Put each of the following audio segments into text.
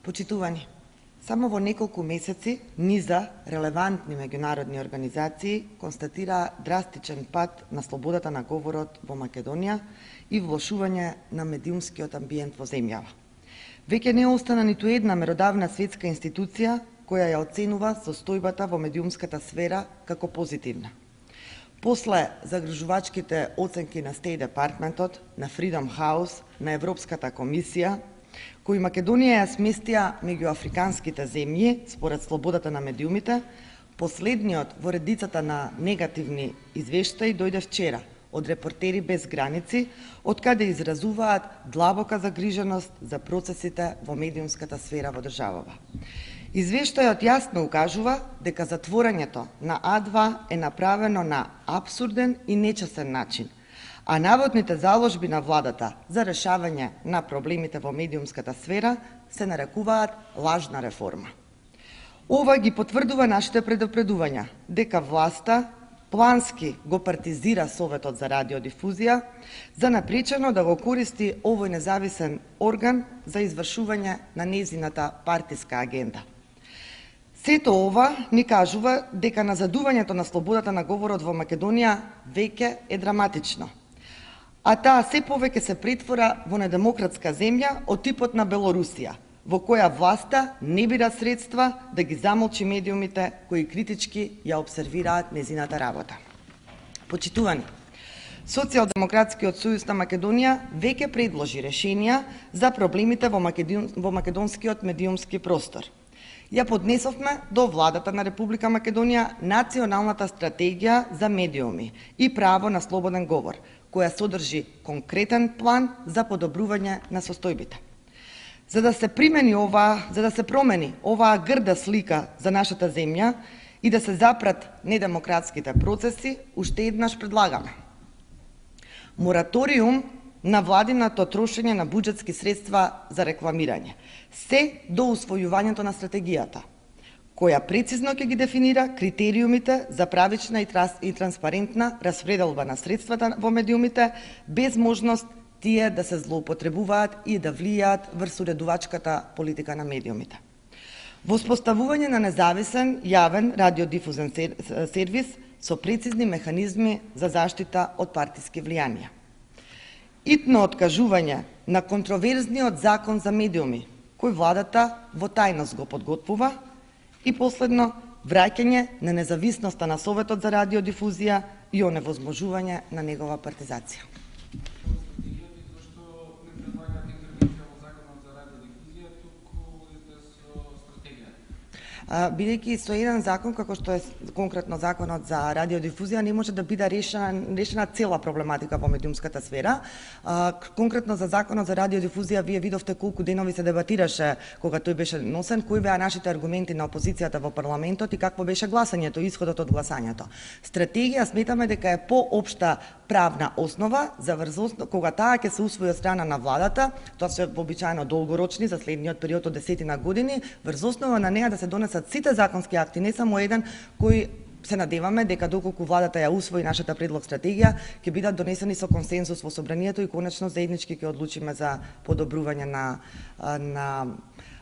Почитувани, само во неколку месеци низа релевантни меѓународни организации констатираа драстичен пад на слободата на говорот во Македонија и влошување на медиумскиот амбиент во земјава. Веќе не остана ниту една меродавна светска институција која ја оценува состојбата во медиумската сфера како позитивна. После загрижувачките оценки на State Departmentот, на Freedom House, на Европската комисија, кои Македонија ја сместија меѓу африканските земји според слободата на медиумите, последниот во редицата на негативни извештаи дојде вчера од Репортери без граници, од каде изразуваат длабока загриженост за процесите во медиумската сфера во државава. Извештајот јасно укажува дека затворањето на А2 е направено на апсурден и нечесен начин, а наводните заложби на владата за решавање на проблемите во медиумската сфера се нарекуваат лажна реформа. Ова ги потврдува нашите предупредувања дека власта плански го партизира Советот за радиодифузија за напречено да го користи овој независен орган за извршување на незината партиска агенда. Сето ова ни кажува дека назадувањето на слободата на говорот во Македонија веќе е драматично, а таа се повеќе се претвора во недемократска земја од типот на Белорусија, во која власта не бира средства да ги замолчи медиумите кои критички ја обсервираат незината работа. Почитувани, Социјалдемократскиот сојуз на Македонија веќе предложи решенија за проблемите во македонскиот медиумски простор. Ја поднесовме до владата на Република Македонија Националната стратегија за медиуми и право на слободен говор, која содржи конкретен план за подобрување на состојбите. За да се промени оваа грда слика за нашата земја и да се запрат недемократските процеси, уште еднаш предлагаме мораториум на владиното трошење на буџетски средства за рекламирање, се до усвојувањето на стратегијата, која прецизно ќе ги дефинира критериумите за правична и транспарентна распределба на средствата во медиумите, без можност тие да се злоупотребуваат и да влијаат врз уредувачката политика на медиумите. Воспоставување на независен јавен радиодифузен сервис со прецизни механизми за заштита од партиски влијанија. Итно откажување на контроверзниот закон за медиуми, кој владата во тајност го подготвува, и последно, враќање на независноста на Советот за радиодифузија и оневозможување на негова партизација. Бидејќи со еден закон, како што е конкретно законот за радиодифузија, не може да биде решена цела проблематика во медиумската сфера. Конкретно за законот за радиодифузија, вие видовте колку денови се дебатираше кога тој беше носен, кои беа нашите аргументи на опозицијата во парламентот и какво беше гласањето, исходот од гласањето. Стратегија сметаме дека е поопшта правна основа за кога таа ќе се усвои од страна на владата, тоа се вообичаено долгорочни за следниот период од 10 години, врз основа на неа да се донесат сите законски акти, не само еден, кои се надеваме дека доколку владата ја усвои нашата предлог стратегија, ќе бидат донесени со консензус во собранието и конечно заеднички ќе одлучиме за подобрување на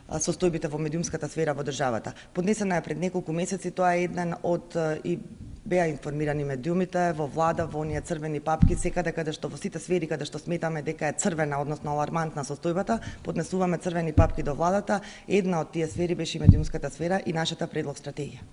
состојбите во медиумската сфера во државата. Поднесена е пред неколку месеци, тоа е еден од и беа информирани медиумите во влада, во оние црвени папки, секаде каде што во сите сфери каде што сметаме дека е црвена, односно алармантна состојбата, поднесуваме црвени папки до владата. Една од тие сфери беше и медиумската сфера и нашата предлог стратегија.